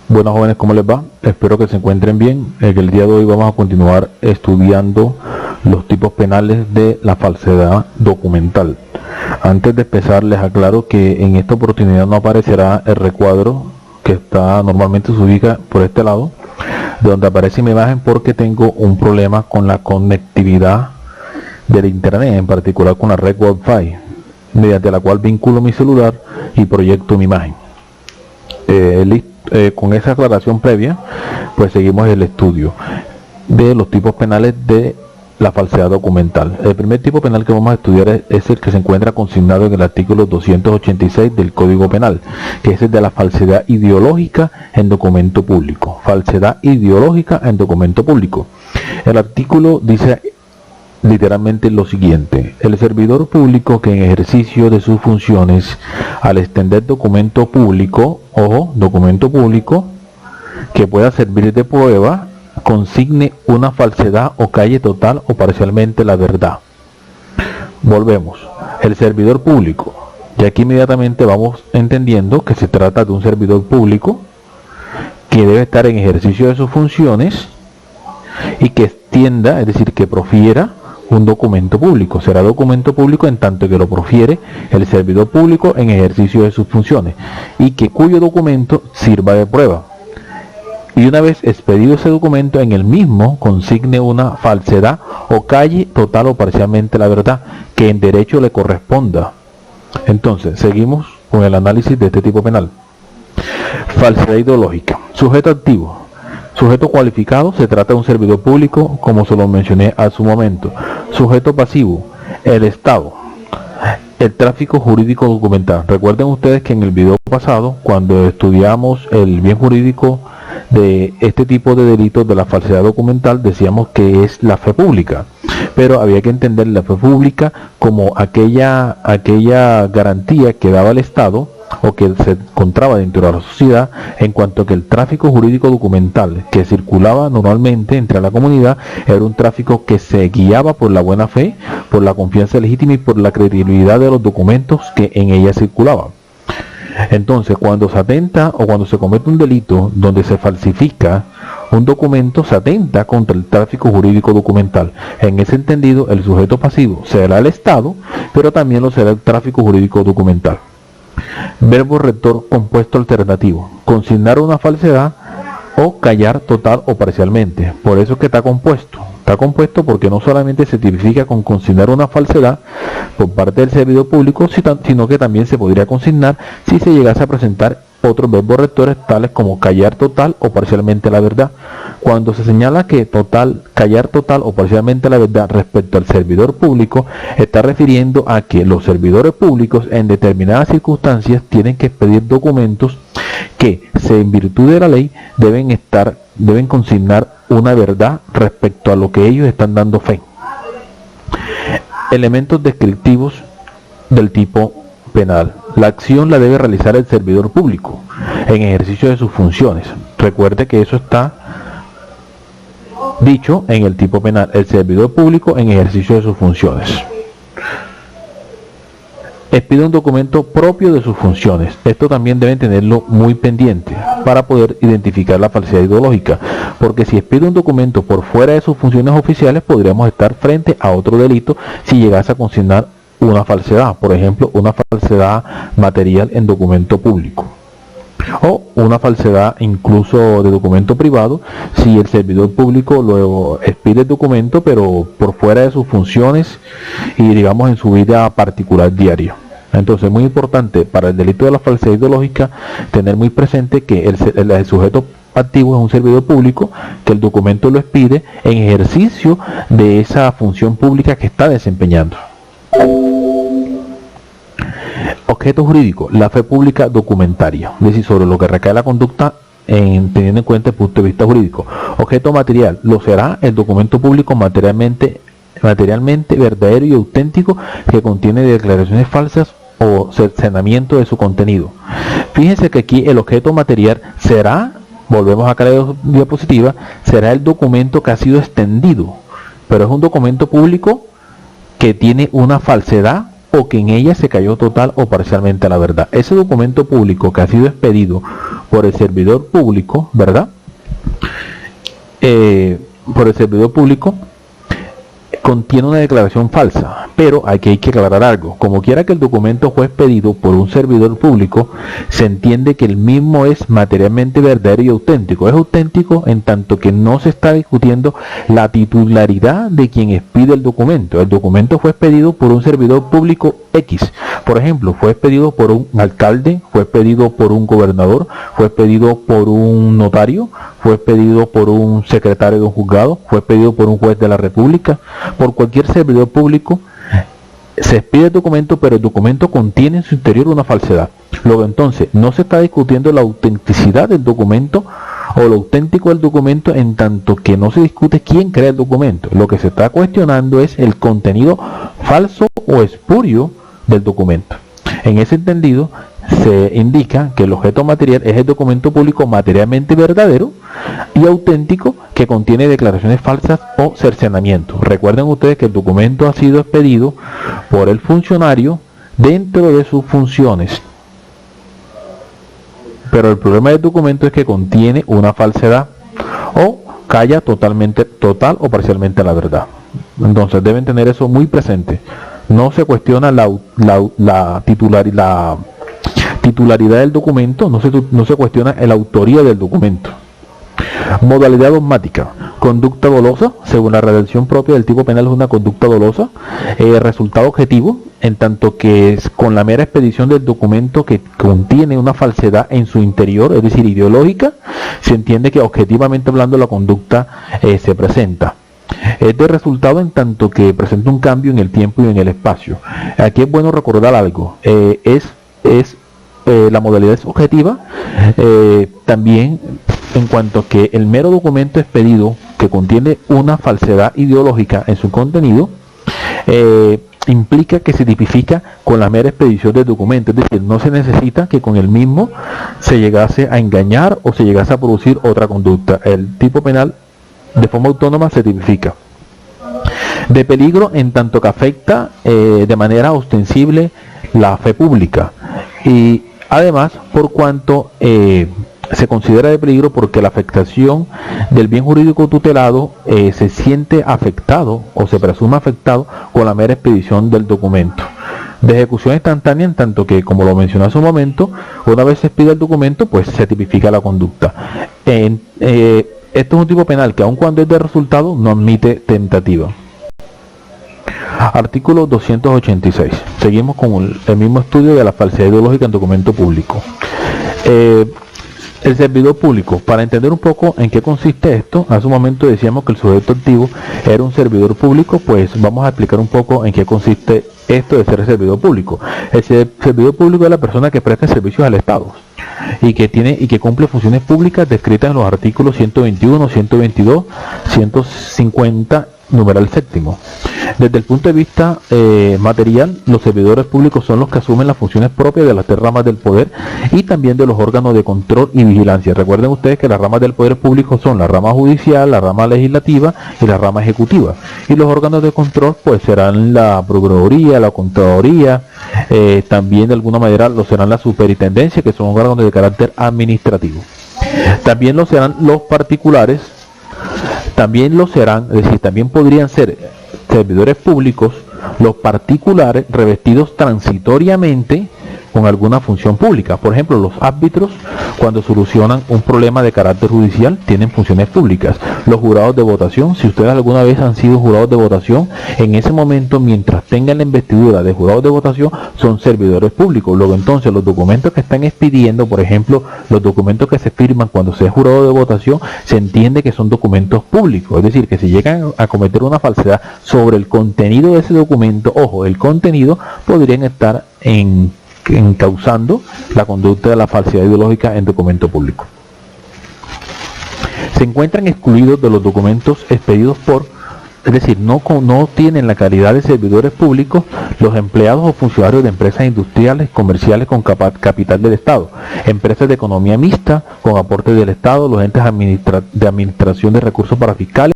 Buenas jóvenes, ¿cómo les va? Espero que se encuentren bien. El día de hoy vamos a continuar estudiando los tipos penales de la falsedad documental. Antes de empezar les aclaro que en esta oportunidad no aparecerá el recuadro que está normalmente se ubica por este lado, de donde aparece mi imagen, porque tengo un problema con la conectividad del internet, en particular con la red Wi-Fi, mediante la cual vinculo mi celular y proyecto mi imagen. Con esa aclaración previa, pues seguimos el estudio de los tipos penales de la falsedad documental. El primer tipo penal que vamos a estudiar es el que se encuentra consignado en el artículo 286 del Código Penal, que es el de la falsedad ideológica en documento público. Falsedad ideológica en documento público. El artículo dice literalmente lo siguiente: el servidor público que en ejercicio de sus funciones, al extender documento público, ojo, documento público, que pueda servir de prueba, consigne una falsedad o calle total o parcialmente la verdad. Volvemos, el servidor público, y aquí inmediatamente vamos entendiendo que se trata de un servidor público que debe estar en ejercicio de sus funciones y que extienda, es decir, que profiera un documento público. Será documento público en tanto que lo profiere el servidor público en ejercicio de sus funciones y que cuyo documento sirva de prueba. Y una vez expedido ese documento, en el mismo consigne una falsedad o calle total o parcialmente la verdad que en derecho le corresponda. Entonces, seguimos con el análisis de este tipo penal. Falsedad ideológica. Sujeto activo. Sujeto cualificado, se trata de un servidor público, como se lo mencioné hace un momento. Sujeto pasivo, el Estado. El tráfico jurídico documental. Recuerden ustedes que en el video pasado, cuando estudiamos el bien jurídico de este tipo de delitos de la falsedad documental, decíamos que es la fe pública, pero había que entender la fe pública como aquella garantía que daba el Estado o que se encontraba dentro de la sociedad, en cuanto que el tráfico jurídico documental que circulaba normalmente entre la comunidad era un tráfico que se guiaba por la buena fe, por la confianza legítima y por la credibilidad de los documentos que en ella circulaban. Entonces, cuando se atenta o cuando se comete un delito donde se falsifica un documento, se atenta contra el tráfico jurídico documental. En ese entendido, el sujeto pasivo será el Estado, pero también lo será el tráfico jurídico documental. Verbo rector compuesto alternativo: consignar una falsedad o callar total o parcialmente. Por eso es que está compuesto. Está compuesto porque no solamente se tipifica con consignar una falsedad por parte del servidor público, sino que también se podría consignar si se llegase a presentar otros verbos rectores tales como callar total o parcialmente la verdad. Cuando se señala que callar total o parcialmente la verdad respecto al servidor público, está refiriendo a que los servidores públicos en determinadas circunstancias tienen que expedir documentos que, en virtud de la ley, deben consignar una verdad respecto a lo que ellos están dando fe. Elementos descriptivos del tipo penal. La acción la debe realizar el servidor público en ejercicio de sus funciones. Recuerde que eso está dicho en el tipo penal: el servidor público en ejercicio de sus funciones. Expide un documento propio de sus funciones. Esto también deben tenerlo muy pendiente para poder identificar la falsedad ideológica, porque si expide un documento por fuera de sus funciones oficiales, podríamos estar frente a otro delito si llegase a consignar una falsedad, por ejemplo, una falsedad material en documento público, o una falsedad incluso de documento privado, si el servidor público luego expide el documento pero por fuera de sus funciones y digamos en su vida particular diaria. Entonces es muy importante para el delito de la falsedad ideológica tener muy presente que el sujeto activo es un servidor público, que el documento lo expide en ejercicio de esa función pública que está desempeñando. Objeto jurídico: la fe pública documentaria, es decir, sobre lo que recae la conducta teniendo en cuenta el punto de vista jurídico. Objeto material: lo será el documento público materialmente verdadero y auténtico que contiene declaraciones falsas o cercenamiento de su contenido. Fíjense que aquí el objeto material será, volvemos acá a la diapositiva, será el documento que ha sido extendido, pero es un documento público que tiene una falsedad o que en ella se cayó total o parcialmente a la verdad. Ese documento público que ha sido expedido por el servidor público, ¿verdad? Por el servidor público contiene una declaración falsa, pero hay que aclarar algo. Como quiera que el documento fue expedido por un servidor público, se entiende que el mismo es materialmente verdadero y auténtico. Es auténtico en tanto que no se está discutiendo la titularidad de quien expide el documento. El documento fue expedido por un servidor público X. Por ejemplo, fue expedido por un alcalde, fue expedido por un gobernador, fue expedido por un notario, fue expedido por un secretario de un juzgado, fue expedido por un juez de la República, por cualquier servidor público. Se expide el documento, pero el documento contiene en su interior una falsedad. Luego entonces no se está discutiendo la autenticidad del documento o lo auténtico del documento, en tanto que no se discute quién crea el documento. Lo que se está cuestionando es el contenido falso o espurio del documento. En ese entendido, se indica que el objeto material es el documento público materialmente verdadero y auténtico que contiene declaraciones falsas o cercenamientos. Recuerden ustedes que el documento ha sido expedido por el funcionario dentro de sus funciones, pero el problema del documento es que contiene una falsedad o calla total o parcialmente la verdad. Entonces deben tener eso muy presente. No se cuestiona la titularidad del documento, no se cuestiona la autoría del documento. Modalidad dogmática. Conducta dolosa, según la redacción propia del tipo penal, es una conducta dolosa. Resultado objetivo, en tanto que es con la mera expedición del documento que contiene una falsedad en su interior, es decir, ideológica, se entiende que objetivamente hablando la conducta se presenta. Es de resultado en tanto que presenta un cambio en el tiempo y en el espacio. Aquí es bueno recordar algo. La modalidad es objetiva, también en cuanto que el mero documento expedido que contiene una falsedad ideológica en su contenido implica que se tipifica con la mera expedición del documento, es decir, no se necesita que con el mismo se llegase a engañar o se llegase a producir otra conducta. El tipo penal de forma autónoma se tipifica. De peligro en tanto que afecta de manera ostensible la fe pública, y además por cuanto se considera de peligro porque la afectación del bien jurídico tutelado se siente afectado o se presume afectado con la mera expedición del documento. De ejecución instantánea, en tanto que, como lo mencioné hace un momento, una vez se expide el documento, pues se tipifica la conducta. Esto es un tipo penal que, aun cuando es de resultado, no admite tentativa. Artículo 286. Seguimos con el mismo estudio de la falsedad ideológica en documento público. El servidor público. Para entender un poco en qué consiste esto, hace un momento decíamos que el sujeto activo era un servidor público, pues vamos a explicar un poco en qué consiste esto de ser servidor público. El servidor público es la persona que presta servicios al Estado y que cumple funciones públicas descritas en los artículos 121, 122, 150, numeral séptimo. Desde el punto de vista material, los servidores públicos son los que asumen las funciones propias de las tres ramas del poder y también de los órganos de control y vigilancia. Recuerden ustedes que las ramas del poder público son la rama judicial, la rama legislativa y la rama ejecutiva. Y los órganos de control pues serán la Procuraduría, la Contraloría, también de alguna manera lo serán la Superintendencia, que son órganos de carácter administrativo. También lo serán los particulares, también lo serán, es decir, también podrían ser servidores públicos los particulares revestidos transitoriamente con alguna función pública. Por ejemplo, los árbitros, cuando solucionan un problema de carácter judicial, tienen funciones públicas. Los jurados de votación, si ustedes alguna vez han sido jurados de votación, en ese momento, mientras tengan la investidura de jurados de votación, son servidores públicos. Luego entonces los documentos que están expidiendo, por ejemplo, los documentos que se firman cuando se es jurado de votación, se entiende que son documentos públicos. Es decir, que si llegan a cometer una falsedad sobre el contenido de ese documento, ojo, el contenido, podrían estar encauzando la conducta de la falsedad ideológica en documento público. Se encuentran excluidos de los documentos expedidos es decir, no tienen la calidad de servidores públicos los empleados o funcionarios de empresas industriales, comerciales con capital del Estado, empresas de economía mixta con aporte del Estado, los entes de administración de recursos parafiscales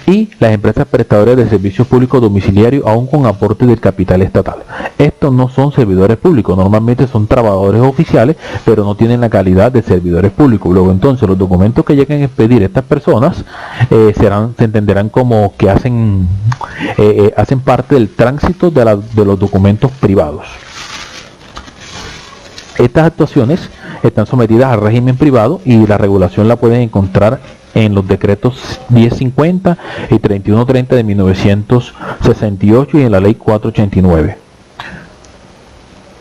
y las empresas prestadoras de servicios públicos domiciliarios aún con aporte del capital estatal. Estos estos no son servidores públicos, normalmente son trabajadores oficiales, pero no tienen la calidad de servidores públicos. Luego entonces los documentos que lleguen a expedir estas personas se entenderán como que hacen parte del tránsito de los documentos privados. Estas actuaciones están sometidas al régimen privado y la regulación la pueden encontrar en los decretos 1050 y 3130 de 1968 y en la ley 489.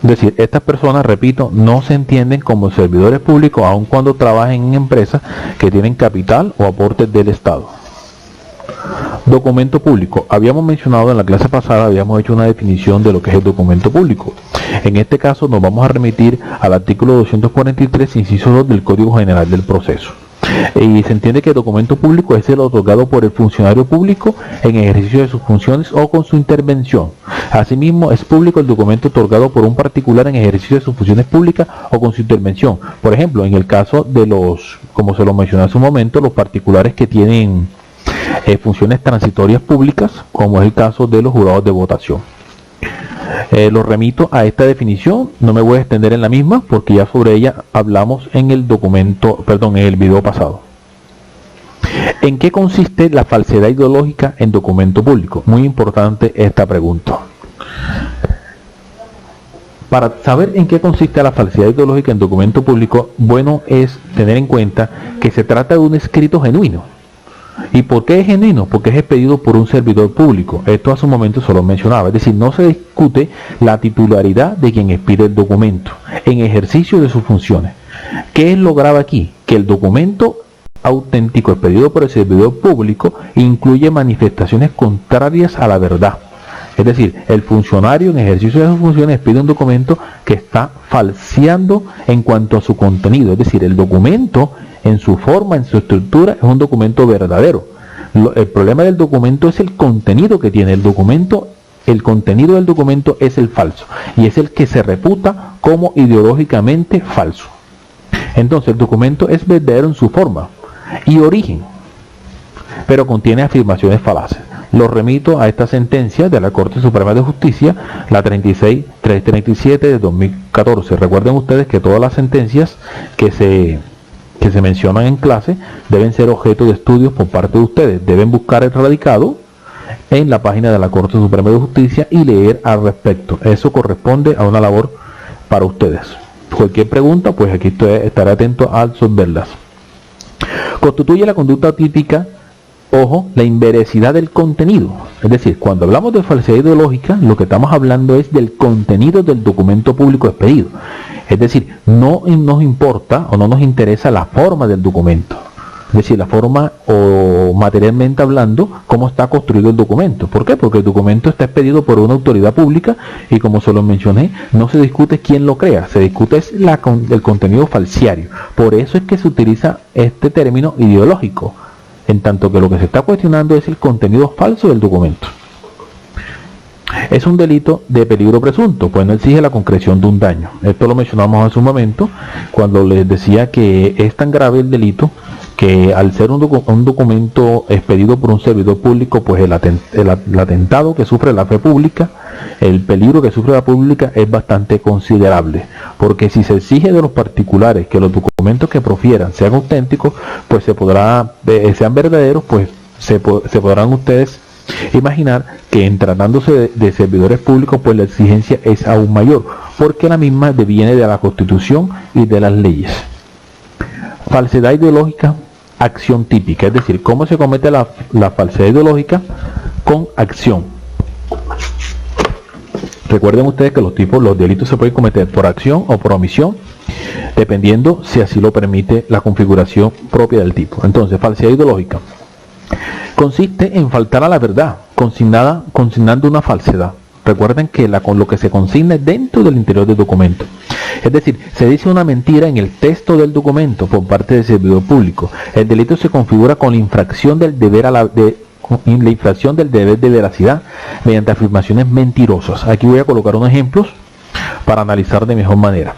Es decir, estas personas, repito, no se entienden como servidores públicos aun cuando trabajen en empresas que tienen capital o aportes del Estado. Documento público. Habíamos mencionado en la clase pasada, habíamos hecho una definición de lo que es el documento público. En este caso nos vamos a remitir al artículo 243, inciso 2 del Código General del Proceso. Y se entiende que el documento público es el otorgado por el funcionario público en ejercicio de sus funciones o con su intervención. Asimismo, es público el documento otorgado por un particular en ejercicio de sus funciones públicas o con su intervención. Por ejemplo, en el caso de los, como se lo mencioné hace un momento, los particulares que tienen funciones transitorias públicas, como es el caso de los jurados de votación. Lo remito a esta definición, no me voy a extender en la misma porque ya sobre ella hablamos en el en el video pasado. ¿En qué consiste la falsedad ideológica en documento público? Muy importante esta pregunta. Para saber en qué consiste la falsedad ideológica en documento público, bueno es tener en cuenta que se trata de un escrito genuino. ¿Y por qué es genuino? Porque es expedido por un servidor público. Esto hace un momento solo mencionaba. Es decir, no se discute la titularidad de quien expide el documento en ejercicio de sus funciones. ¿Qué es lo grave aquí? Que el documento auténtico expedido por el servidor público incluye manifestaciones contrarias a la verdad. Es decir, el funcionario en ejercicio de sus funciones expide un documento que está falseando en cuanto a su contenido. Es decir, el documento en su forma, en su estructura, es un documento verdadero. El problema del documento es el contenido que tiene el documento. El contenido del documento es el falso y es el que se reputa como ideológicamente falso. Entonces el documento es verdadero en su forma y origen, pero contiene afirmaciones falaces. Lo remito a esta sentencia de la Corte Suprema de Justicia, la 36337 de 2014. Recuerden ustedes que todas las sentencias que se mencionan en clase deben ser objeto de estudios por parte de ustedes. Deben buscar el radicado en la página de la Corte Suprema de Justicia y leer al respecto. Eso corresponde a una labor para ustedes. Cualquier pregunta, pues aquí estaré atento a resolverlas. Constituye la conducta típica, ojo, la inveracidad del contenido. Es decir, cuando hablamos de falsedad ideológica, lo que estamos hablando es del contenido del documento público expedido. Es decir, no nos importa o no nos interesa la forma del documento. Es decir, la forma o materialmente hablando, cómo está construido el documento. ¿Por qué? Porque el documento está expedido por una autoridad pública y como se lo mencioné, no se discute quién lo crea, se discute el contenido falciario. Por eso es que se utiliza este término ideológico, en tanto que lo que se está cuestionando es el contenido falso del documento. Es un delito de peligro presunto, pues no exige la concreción de un daño. Esto lo mencionamos hace un momento, cuando les decía que es tan grave el delito que al ser un documento expedido por un servidor público, pues el atentado que sufre la fe pública, el peligro que sufre la pública es bastante considerable, porque si se exige de los particulares que los documentos que profieran sean auténticos, pues sean verdaderos, pues se podrán ustedes imaginar que en tratándose de servidores públicos, pues la exigencia es aún mayor, porque la misma deviene de la Constitución y de las leyes. Falsedad ideológica, acción típica, es decir, cómo se comete la falsedad ideológica con acción. Recuerden ustedes que los delitos se pueden cometer por acción o por omisión, dependiendo si así lo permite la configuración propia del tipo. Entonces, falsedad ideológica consiste en faltar a la verdad, consignando una falsedad. Recuerden que lo que se consigna es dentro del interior del documento. Es decir, se dice una mentira en el texto del documento por parte del servidor público. El delito se configura con la infracción del deber de veracidad mediante afirmaciones mentirosas. Aquí voy a colocar unos ejemplos para analizar de mejor manera.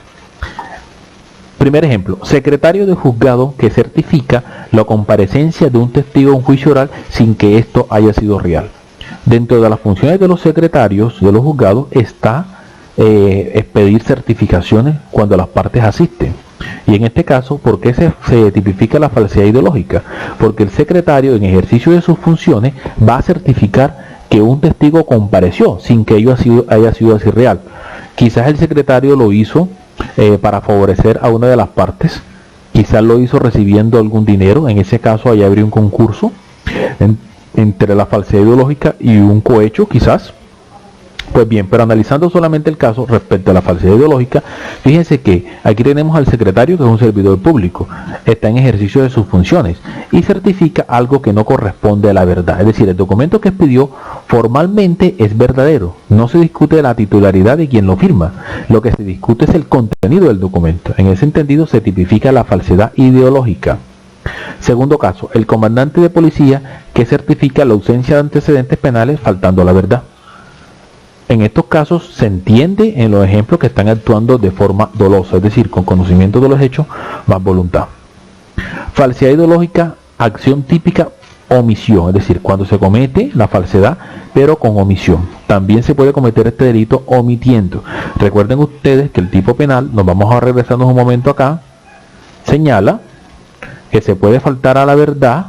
Primer ejemplo, secretario de juzgado que certifica la comparecencia de un testigo en un juicio oral sin que esto haya sido real. Dentro de las funciones de los secretarios de los juzgados está expedir certificaciones cuando las partes asisten. Y en este caso, ¿por qué se tipifica la falsedad ideológica? Porque el secretario, en ejercicio de sus funciones, va a certificar que un testigo compareció sin que ello haya sido así real. Quizás el secretario lo hizo para favorecer a una de las partes, quizás lo hizo recibiendo algún dinero. En ese caso, allá habría un concurso entre la falsedad ideológica y un cohecho, quizás. Pues bien, pero analizando solamente el caso respecto a la falsedad ideológica, fíjense que aquí tenemos al secretario, que es un servidor público, está en ejercicio de sus funciones y certifica algo que no corresponde a la verdad. Es decir, el documento que expidió formalmente es verdadero, no se discute la titularidad de quien lo firma, lo que se discute es el contenido del documento. En ese entendido se tipifica la falsedad ideológica. Segundo caso, el comandante de policía que certifica la ausencia de antecedentes penales faltando a la verdad. En estos casos se entiende en los ejemplos que están actuando de forma dolosa, es decir, con conocimiento de los hechos más voluntad. Falsedad ideológica, acción típica, omisión, es decir, cuando se comete la falsedad pero con omisión. También se puede cometer este delito omitiendo. Recuerden ustedes que el tipo penal, nos vamos a regresarnos un momento acá, señala que se puede faltar a la verdad,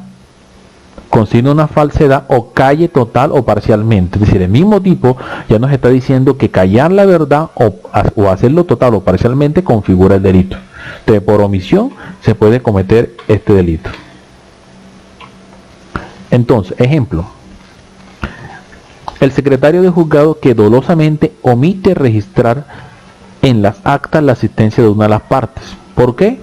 consigne una falsedad o calle total o parcialmente. Es decir, el mismo tipo ya nos está diciendo que callar la verdad o hacerlo total o parcialmente configura el delito. Entonces, por omisión se puede cometer este delito. Entonces, ejemplo, el secretario de juzgado que dolosamente omite registrar en las actas la asistencia de una de las partes. ¿Por qué?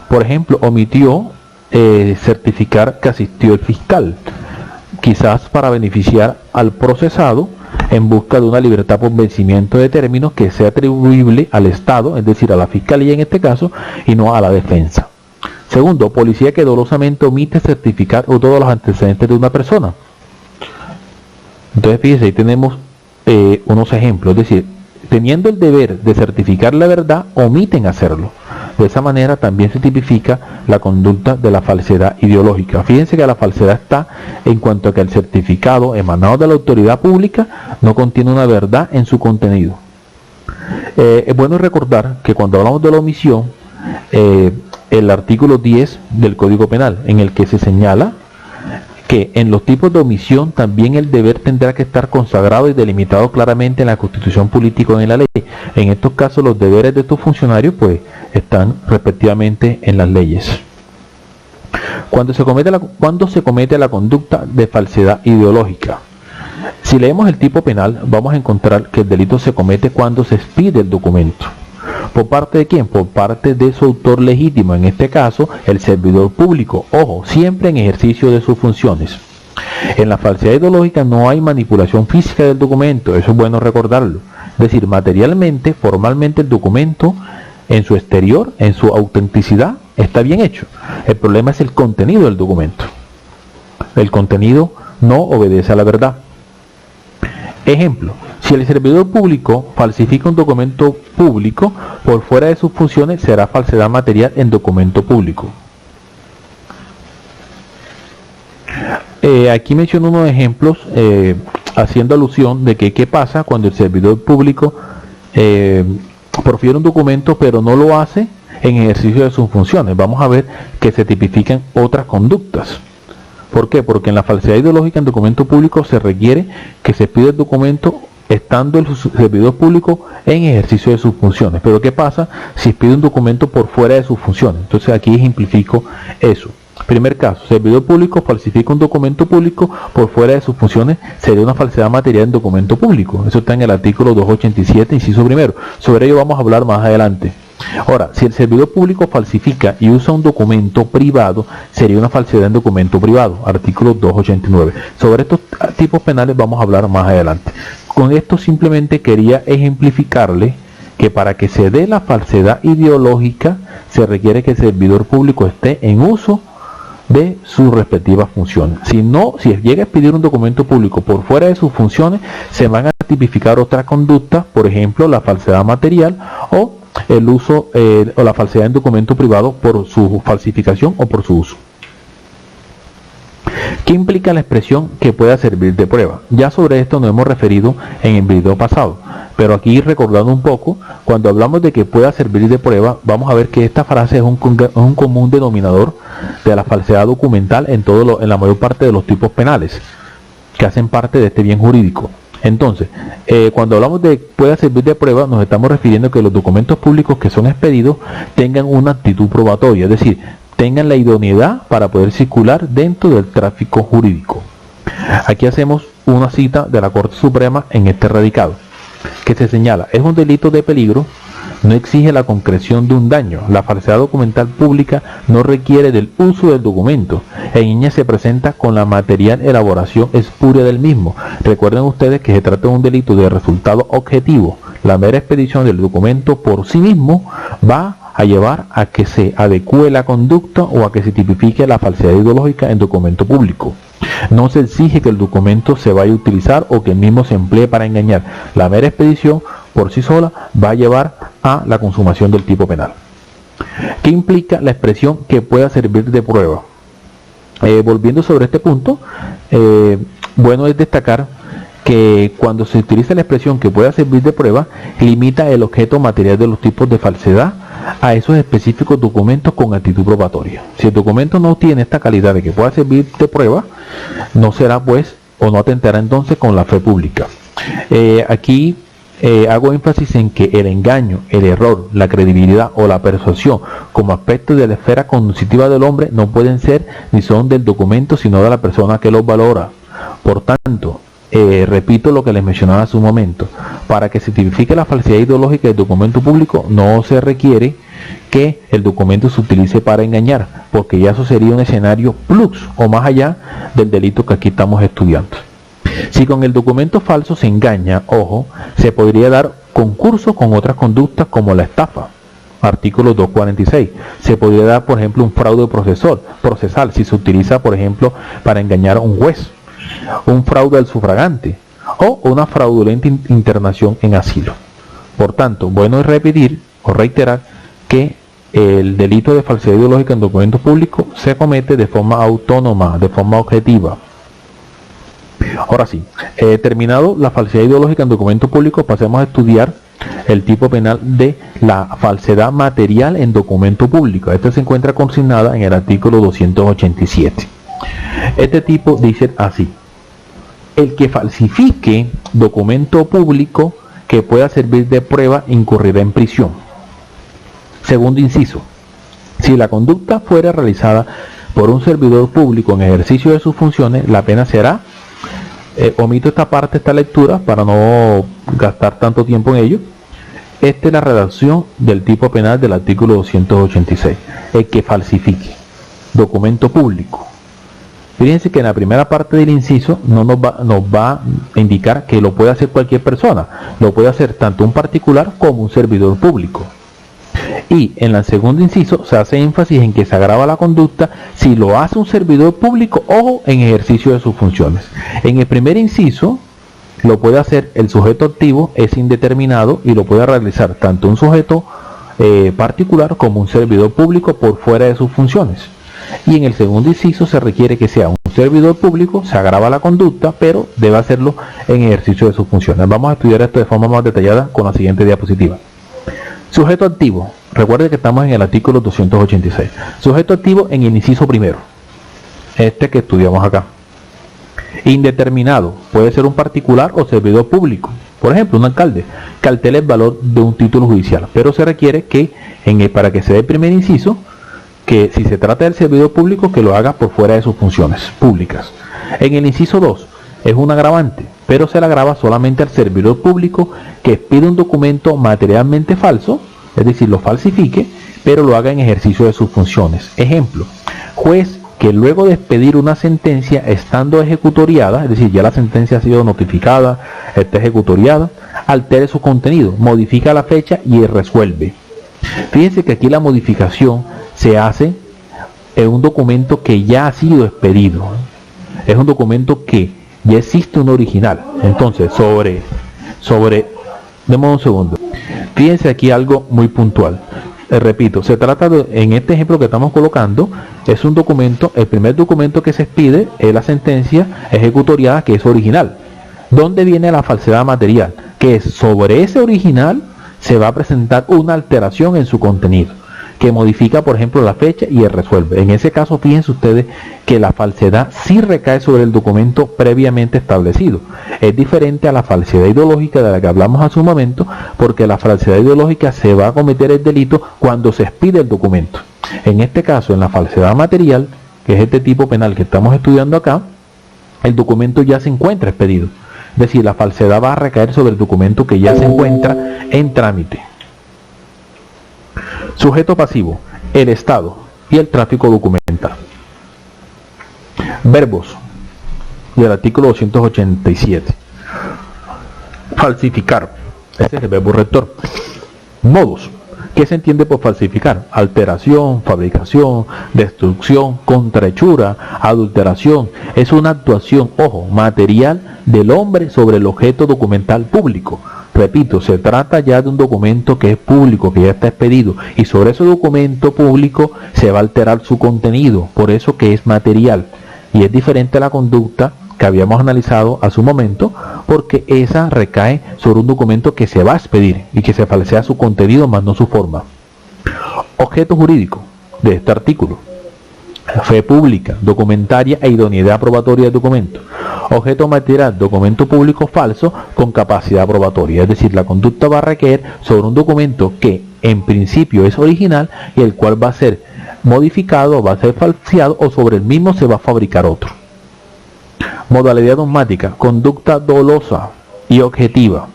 Por ejemplo, omitió certificar que asistió el fiscal, quizás para beneficiar al procesado en busca de una libertad por vencimiento de términos que sea atribuible al Estado, es decir, a la fiscalía en este caso, y no a la defensa. Segundo, policía que dolosamente omite certificar todos los antecedentes de una persona. Entonces, fíjense, ahí tenemos unos ejemplos, es decir, teniendo el deber de certificar la verdad, omiten hacerlo. De esa manera también se tipifica la conducta de la falsedad ideológica. Fíjense que la falsedad está en cuanto a que el certificado emanado de la autoridad pública no contiene una verdad en su contenido. Es bueno recordar que cuando hablamos de la omisión, el artículo 10 del Código Penal, en el que se señala que en los tipos de omisión también el deber tendrá que estar consagrado y delimitado claramente en la Constitución política o en la ley. En estos casos los deberes de estos funcionarios pues están respectivamente en las leyes. Cuando se comete la conducta de falsedad ideológica. Si leemos el tipo penal, vamos a encontrar que el delito se comete cuando se expide el documento. ¿Por parte de quién? Por parte de su autor legítimo, en este caso, el servidor público. Ojo, siempre en ejercicio de sus funciones. En la falsedad ideológica no hay manipulación física del documento, eso es bueno recordarlo. Es decir, materialmente, formalmente el documento, en su exterior, en su autenticidad, está bien hecho. El problema es el contenido del documento. El contenido no obedece a la verdad. Ejemplo, si el servidor público falsifica un documento público por fuera de sus funciones, será falsedad material en documento público. Aquí menciono unos ejemplos haciendo alusión de que qué pasa cuando el servidor público profiere un documento pero no lo hace en ejercicio de sus funciones. Vamos a ver que se tipifican otras conductas. ¿Por qué? Porque en la falsedad ideológica en documento público se requiere que se pida el documento estando el servidor público en ejercicio de sus funciones. Pero ¿qué pasa si pide un documento por fuera de sus funciones? Entonces aquí ejemplifico eso. Primer caso, servidor público falsifica un documento público por fuera de sus funciones, sería una falsedad material en documento público. Eso está en el artículo 287, inciso primero. Sobre ello vamos a hablar más adelante. Ahora, si el servidor público falsifica y usa un documento privado, sería una falsedad en documento privado, artículo 289. Sobre estos tipos penales vamos a hablar más adelante. Con esto simplemente quería ejemplificarle que para que se dé la falsedad ideológica, se requiere que el servidor público esté en uso de sus respectivas funciones. Si llega a expedir un documento público por fuera de sus funciones, se van a tipificar otras conductas, por ejemplo, la falsedad material o el uso o la falsedad en documento privado por su falsificación o por su uso. ¿Qué implica la expresión que pueda servir de prueba? Ya sobre esto nos hemos referido en el video pasado, pero aquí recordando un poco, cuando hablamos de que pueda servir de prueba, vamos a ver que esta frase es un común denominador de la falsedad documental en la mayor parte de los tipos penales que hacen parte de este bien jurídico. Entonces, cuando hablamos de pueda servir de prueba, nos estamos refiriendo a que los documentos públicos que son expedidos tengan una actitud probatoria, es decir, tengan la idoneidad para poder circular dentro del tráfico jurídico. Aquí hacemos una cita de la Corte Suprema en este radicado, que se señala: es un delito de peligro, no exige la concreción de un daño, la falsedad documental pública no requiere del uso del documento, en ella se presenta con la material elaboración espuria del mismo. Recuerden ustedes que se trata de un delito de resultado objetivo, la mera expedición del documento por sí mismo va a llevar a que se adecue la conducta o a que se tipifique la falsedad ideológica en documento público. No se exige que el documento se vaya a utilizar o que el mismo se emplee para engañar. La mera expedición por sí sola va a llevar a la consumación del tipo penal. ¿Qué implica la expresión que pueda servir de prueba? Volviendo sobre este punto, bueno es destacar que cuando se utiliza la expresión que pueda servir de prueba, limita el objeto material de los tipos de falsedad a esos específicos documentos con actitud probatoria. Si el documento no tiene esta calidad de que pueda servir de prueba, no será pues, o no atentará entonces con la fe pública. Aquí hago énfasis en que el engaño, el error, la credibilidad o la persuasión como aspectos de la esfera cognitiva del hombre no pueden ser ni son del documento sino de la persona que los valora. Por tanto, repito lo que les mencionaba hace un momento, para que se tipifique la falsedad ideológica del documento público no se requiere que el documento se utilice para engañar, porque ya eso sería un escenario plus o más allá del delito que aquí estamos estudiando. Si con el documento falso se engaña, ojo, se podría dar concurso con otras conductas como la estafa, artículo 246. Se podría dar, por ejemplo, un fraude procesal si se utiliza, por ejemplo, para engañar a un juez, un fraude al sufragante o una fraudulenta internación en asilo. Por tanto, bueno es repetir o reiterar que el delito de falsedad ideológica en documentos públicos se comete de forma autónoma, de forma objetiva. Ahora sí, terminado la falsedad ideológica en documentos públicos, pasemos a estudiar el tipo penal de la falsedad material en documento público. Esta se encuentra consignada en el artículo 287. Este tipo dice así: el que falsifique documento público que pueda servir de prueba incurrirá en prisión. Segundo inciso, si la conducta fuera realizada por un servidor público en ejercicio de sus funciones, la pena será, omito esta parte, esta lectura para no gastar tanto tiempo en ello. Esta es la redacción del tipo penal del artículo 286. El que falsifique documento público. Fíjense que en la primera parte del inciso no nos va a indicar que lo puede hacer cualquier persona, lo puede hacer tanto un particular como un servidor público. Y en el segundo inciso se hace énfasis en que se agrava la conducta si lo hace un servidor público o en ejercicio de sus funciones. En el primer inciso lo puede hacer el sujeto activo, es indeterminado y lo puede realizar tanto un sujeto particular como un servidor público por fuera de sus funciones. Y en el segundo inciso se requiere que sea un servidor público, se agrava la conducta, pero debe hacerlo en ejercicio de sus funciones. Vamos a estudiar esto de forma más detallada con la siguiente diapositiva. Sujeto activo. Recuerde que estamos en el artículo 286. Sujeto activo en el inciso primero, este que estudiamos acá. Indeterminado. Puede ser un particular o servidor público. Por ejemplo, un alcalde que altera el valor de un título judicial, pero se requiere que para que se dé el primer inciso, que si se trata del servidor público, que lo haga por fuera de sus funciones públicas. En el inciso 2 es un agravante, pero se le agrava solamente al servidor público que expide un documento materialmente falso, es decir, lo falsifique, pero lo haga en ejercicio de sus funciones. Ejemplo, juez que luego de expedir una sentencia estando ejecutoriada, es decir, ya la sentencia ha sido notificada, está ejecutoriada, altere su contenido, modifica la fecha y resuelve. Fíjense que aquí la modificación se hace en un documento que ya ha sido expedido. Es un documento que ya existe un original. Entonces, demos un segundo. Fíjense aquí algo muy puntual. repito, se trata de, en este ejemplo que estamos colocando, es un documento, el primer documento que se expide es la sentencia ejecutoriada, que es original. ¿Dónde viene la falsedad material? Que sobre ese original se va a presentar una alteración en su contenido, que modifica, por ejemplo, la fecha y el resuelve. En ese caso, fíjense ustedes que la falsedad sí recae sobre el documento previamente establecido. Es diferente a la falsedad ideológica de la que hablamos hace un momento, porque la falsedad ideológica se va a cometer el delito cuando se expide el documento. En este caso, en la falsedad material, que es este tipo penal que estamos estudiando acá, el documento ya se encuentra expedido. Es decir, la falsedad va a recaer sobre el documento que ya se encuentra en trámite. Sujeto pasivo, el Estado y el tráfico documental. Verbos del artículo 287. Falsificar, ese es el verbo rector. Modos, ¿qué se entiende por falsificar? Alteración, fabricación, destrucción, contrahechura, adulteración. Es una actuación, ojo, material del hombre sobre el objeto documental público. Repito, se trata ya de un documento que es público, que ya está expedido, y sobre ese documento público se va a alterar su contenido, por eso que es material. Y es diferente a la conducta que habíamos analizado hace un momento, porque esa recae sobre un documento que se va a expedir y que se falsea su contenido más no su forma. Objeto jurídico de este artículo: fe pública, documentaria e idoneidad probatoria del documento. Objeto material, documento público falso con capacidad probatoria. Es decir, la conducta va a recaer sobre un documento que en principio es original y el cual va a ser modificado, va a ser falseado, o sobre el mismo se va a fabricar otro. Modalidad dogmática, conducta dolosa y objetiva.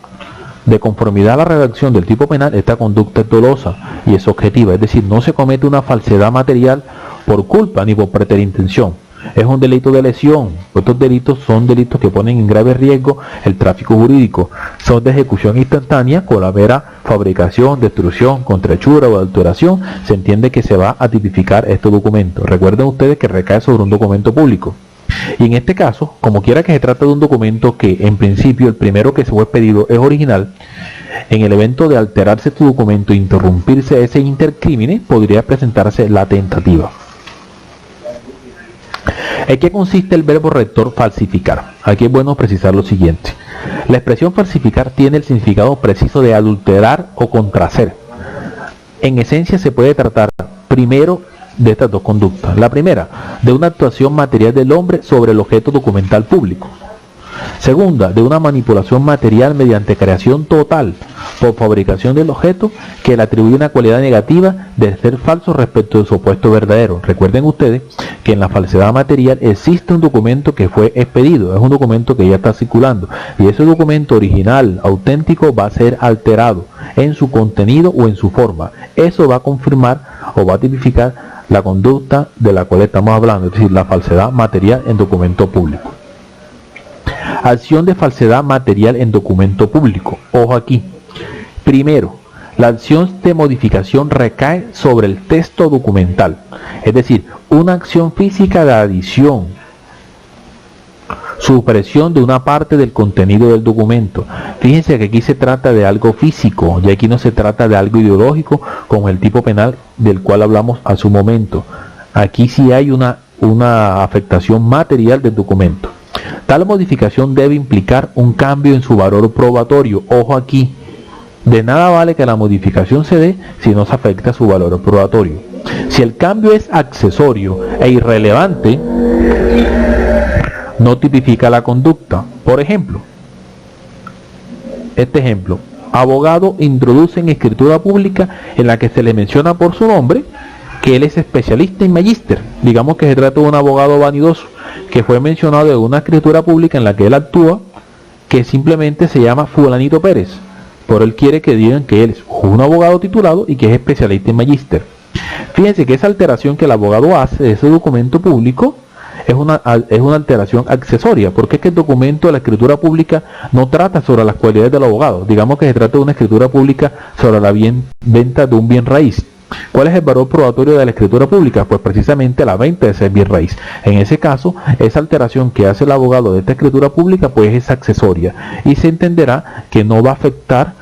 De conformidad a la redacción del tipo penal, esta conducta es dolosa y es objetiva, es decir, no se comete una falsedad material por culpa ni por preterintención. Es un delito de lesión. Estos delitos son delitos que ponen en grave riesgo el tráfico jurídico. Son de ejecución instantánea con la mera fabricación, destrucción, contrahechura o alteración. Se entiende que se va a tipificar este documento. Recuerden ustedes que recae sobre un documento público. Y en este caso, como quiera que se trate de un documento que en principio el primero que se fue expedido es original, en el evento de alterarse tu documento e interrumpirse ese intercrímine, podría presentarse la tentativa. ¿En qué consiste el verbo rector falsificar? Aquí es bueno precisar lo siguiente. La expresión falsificar tiene el significado preciso de adulterar o contrahacer. En esencia se puede tratar primero de estas dos conductas. La primera, de una actuación material del hombre sobre el objeto documental público. Segunda, de una manipulación material mediante creación total por fabricación del objeto que le atribuye una cualidad negativa de ser falso respecto de su opuesto verdadero. Recuerden ustedes que en la falsedad material existe un documento que fue expedido, es un documento que ya está circulando, y ese documento original, auténtico, va a ser alterado en su contenido o en su forma. Eso va a confirmar o va a tipificar la conducta de la cual estamos hablando, es decir, la falsedad material en documento público. Acción de falsedad material en documento público. Ojo aquí. Primero, la acción de modificación recae sobre el texto documental, es decir, una acción física de adición, supresión de una parte del contenido del documento. Fíjense que aquí se trata de algo físico, y aquí no se trata de algo ideológico como el tipo penal del cual hablamos hace un momento. Aquí sí hay una afectación material del documento. Tal modificación debe implicar un cambio en su valor probatorio. Ojo aquí, de nada vale que la modificación se dé si no se afecta su valor probatorio. Si el cambio es accesorio e irrelevante, no tipifica la conducta. Por ejemplo, este ejemplo: abogado introduce en escritura pública en la que se le menciona por su nombre que él es especialista en magíster. Digamos que se trata de un abogado vanidoso que fue mencionado en una escritura pública en la que él actúa, que simplemente se llama Fulanito Pérez, pero él quiere que digan que él es un abogado titulado y que es especialista en magíster. Fíjense que esa alteración que el abogado hace de ese documento público es una alteración accesoria, porque es que el documento de la escritura pública no trata sobre las cualidades del abogado. Digamos que se trata de una escritura pública sobre la venta de un bien raíz. ¿Cuál es el valor probatorio de la escritura pública? Pues precisamente la venta de ese bien raíz. En ese caso, esa alteración que hace el abogado de esta escritura pública pues es accesoria y se entenderá que no va a afectar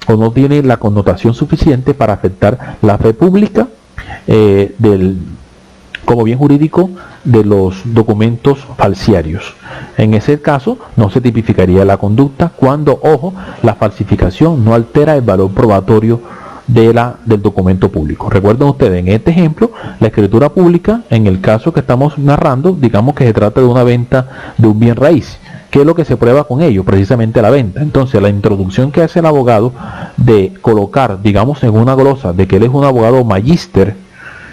o no tiene la connotación suficiente para afectar la fe pública como bien jurídico de los documentos falsiarios. En ese caso no se tipificaría la conducta cuando, ojo, la falsificación no altera el valor probatorio del documento público. Recuerden ustedes, en este ejemplo, la escritura pública, en el caso que estamos narrando, digamos que se trata de una venta de un bien raíz. ¿Qué es lo que se prueba con ello? Precisamente la venta. Entonces, la introducción que hace el abogado de colocar, digamos, en una glosa de que él es un abogado magíster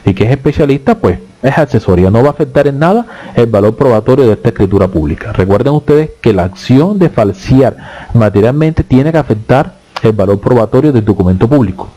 y que es especialista, pues es accesoria, no va a afectar en nada el valor probatorio de esta escritura pública. Recuerden ustedes que la acción de falsear materialmente tiene que afectar el valor probatorio del documento público.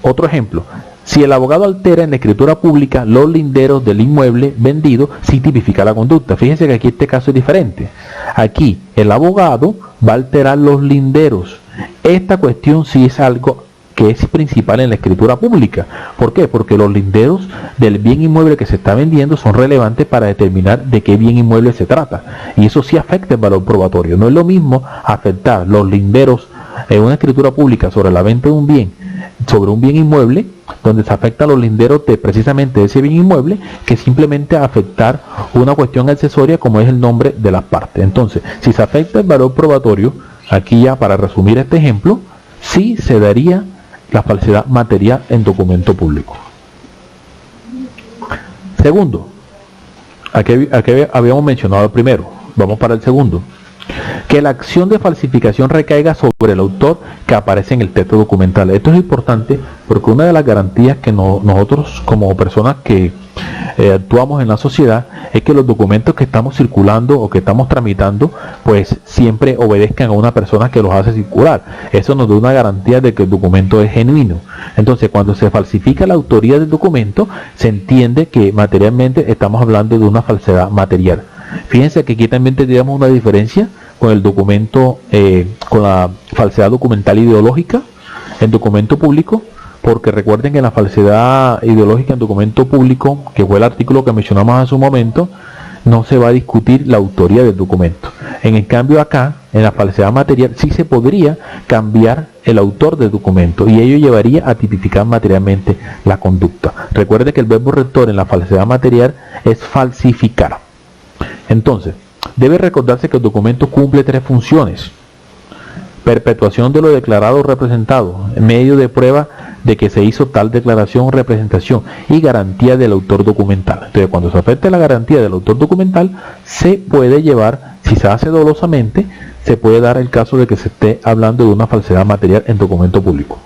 Otro ejemplo: si el abogado altera en la escritura pública los linderos del inmueble vendido, sí tipifica la conducta. Fíjense que aquí este caso es diferente. Aquí el abogado va a alterar los linderos. Esta cuestión sí es algo que es principal en la escritura pública. ¿Por qué? Porque los linderos del bien inmueble que se está vendiendo son relevantes para determinar de qué bien inmueble se trata. Y eso sí afecta el valor probatorio. No es lo mismo afectar los linderos en una escritura pública sobre la venta de un bien, sobre un bien inmueble, donde se afectan los linderos de precisamente ese bien inmueble, que simplemente afectar una cuestión accesoria como es el nombre de las partes. Entonces, si se afecta el valor probatorio, aquí ya para resumir este ejemplo, sí se daría la falsedad material en documento público. Segundo, aquí habíamos mencionado el primero, vamos para el segundo: que la acción de falsificación recaiga sobre el autor que aparece en el texto documental. Esto es importante porque una de las garantías que nosotros como personas que actuamos en la sociedad es que los documentos que estamos circulando o que estamos tramitando pues siempre obedezcan a una persona que los hace circular. Eso nos da una garantía de que el documento es genuino. Entonces, cuando se falsifica la autoría del documento, se entiende que materialmente estamos hablando de una falsedad material. Fíjense que aquí también tendríamos una diferencia con el documento, con la falsedad documental ideológica en documento público, porque recuerden que en la falsedad ideológica en documento público, que fue el artículo que mencionamos hace un momento, no se va a discutir la autoría del documento. En el cambio acá, en la falsedad material, sí se podría cambiar el autor del documento y ello llevaría a tipificar materialmente la conducta. Recuerde que el verbo rector en la falsedad material es falsificar. Entonces, debe recordarse que el documento cumple tres funciones: perpetuación de lo declarado o representado, medio de prueba de que se hizo tal declaración o representación, y garantía del autor documental. Entonces, cuando se afecta la garantía del autor documental, se puede llevar, si se hace dolosamente, se puede dar el caso de que se esté hablando de una falsedad material en documento público.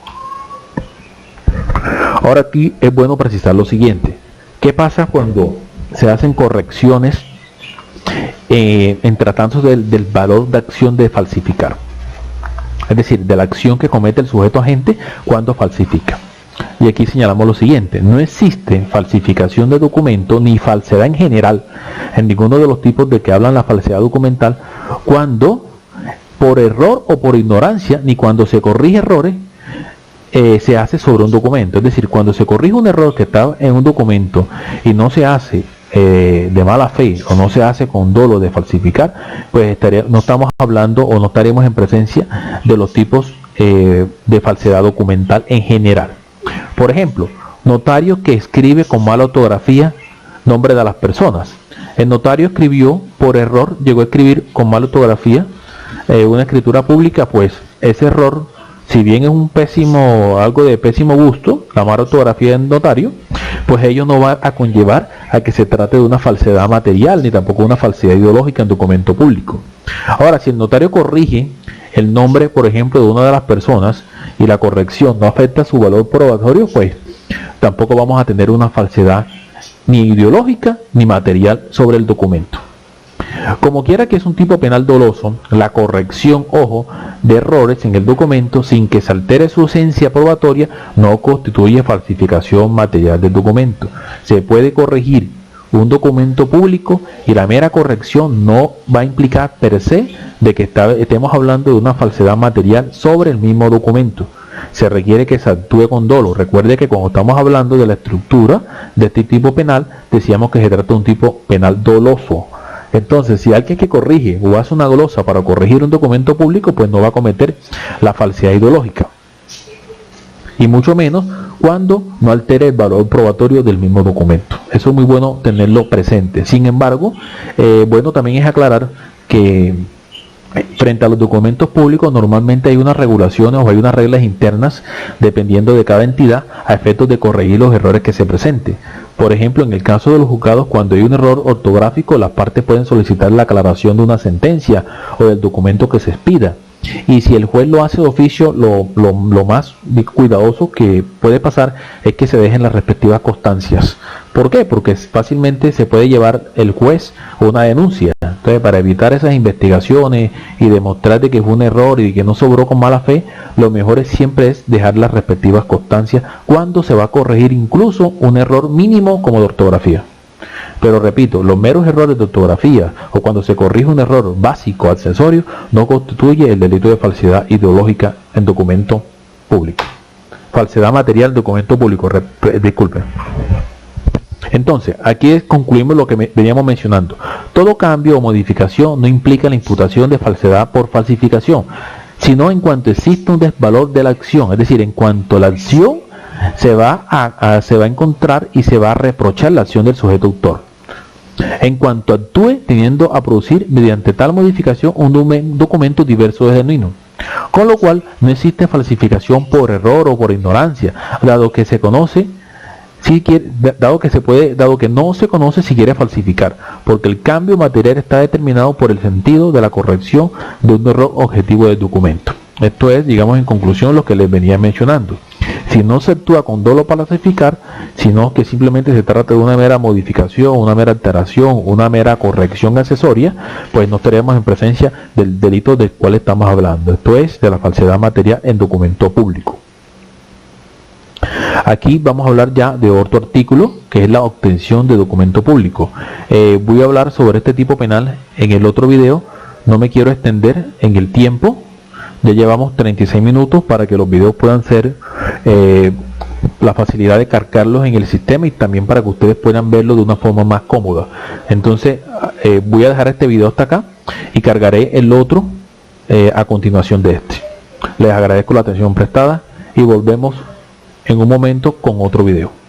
Ahora aquí es bueno precisar lo siguiente: ¿qué pasa cuando se hacen correcciones en tratándose del valor de acción de falsificar? Es decir, de la acción que comete el sujeto agente cuando falsifica. Y aquí señalamos lo siguiente: no existe falsificación de documento ni falsedad en general en ninguno de los tipos de que hablan la falsedad documental cuando por error o por ignorancia, ni cuando se corrige errores se hace sobre un documento. Es decir, cuando se corrige un error que está en un documento y no se hace de mala fe o no se hace con dolo de falsificar, pues no estamos hablando o no estaremos en presencia de los tipos de falsedad documental en general. Por ejemplo, notario que escribe con mala ortografía nombre de las personas. El notario escribió por error, llegó a escribir con mala ortografía una escritura pública, pues ese error, si bien es algo de pésimo gusto, la mala ortografía del notario, pues ello no va a conllevar a que se trate de una falsedad material ni tampoco una falsedad ideológica en documento público. Ahora, si el notario corrige el nombre, por ejemplo, de una de las personas y la corrección no afecta su valor probatorio, pues tampoco vamos a tener una falsedad ni ideológica ni material sobre el documento. Como quiera que es un tipo penal doloso, la corrección, ojo, de errores en el documento sin que se altere su esencia probatoria no constituye falsificación material del documento. Se puede corregir un documento público y la mera corrección no va a implicar per se de que estemos hablando de una falsedad material sobre el mismo documento. Se requiere que se actúe con dolo. Recuerde que cuando estamos hablando de la estructura de este tipo penal, decíamos que se trata de un tipo penal doloso. Entonces, si alguien que corrige o hace una glosa para corregir un documento público, pues no va a cometer la falsedad ideológica. Y mucho menos cuando no altere el valor probatorio del mismo documento. Eso es muy bueno tenerlo presente. Sin embargo, bueno también es aclarar que frente a los documentos públicos normalmente hay unas regulaciones o hay unas reglas internas dependiendo de cada entidad a efectos de corregir los errores que se presenten. Por ejemplo, en el caso de los juzgados, cuando hay un error ortográfico, las partes pueden solicitar la aclaración de una sentencia o del documento que se expida. Y si el juez lo hace de oficio, lo más cuidadoso que puede pasar es que se dejen las respectivas constancias. ¿Por qué? Porque fácilmente se puede llevar el juez una denuncia. Entonces, para evitar esas investigaciones y demostrar de que fue un error y que no se obró con mala fe, lo mejor siempre es dejar las respectivas constancias cuando se va a corregir incluso un error mínimo como de ortografía. Pero repito, los meros errores de ortografía o cuando se corrige un error básico accesorio no constituye el delito de falsedad ideológica en documento público. Falsedad material en documento público, disculpen. Entonces, aquí concluimos lo que veníamos mencionando. Todo cambio o modificación no implica la imputación de falsedad por falsificación, sino en cuanto existe un desvalor de la acción, es decir, en cuanto la acción se va a encontrar y se va a reprochar la acción del sujeto autor. En cuanto actúe teniendo a producir mediante tal modificación un documento diverso de genuino. Con lo cual no existe falsificación por error o por ignorancia, dado que no se conoce si quiere falsificar, porque el cambio material está determinado por el sentido de la corrección de un error objetivo del documento. Esto es, digamos en conclusión, lo que les venía mencionando. Si no se actúa con dolo para falsificar, sino que simplemente se trata de una mera modificación, una mera alteración, una mera corrección accesoria, pues no estaríamos en presencia del delito del cual estamos hablando. Esto es, de la falsedad material en documento público. Aquí vamos a hablar ya de otro artículo, que es la obtención de documento público. Voy a hablar sobre este tipo penal en el otro video, no me quiero extender en el tiempo. Ya llevamos 36 minutos para que los videos puedan ser la facilidad de cargarlos en el sistema y también para que ustedes puedan verlo de una forma más cómoda. Entonces voy a dejar este video hasta acá y cargaré el otro a continuación de este. Les agradezco la atención prestada y volvemos en un momento con otro video.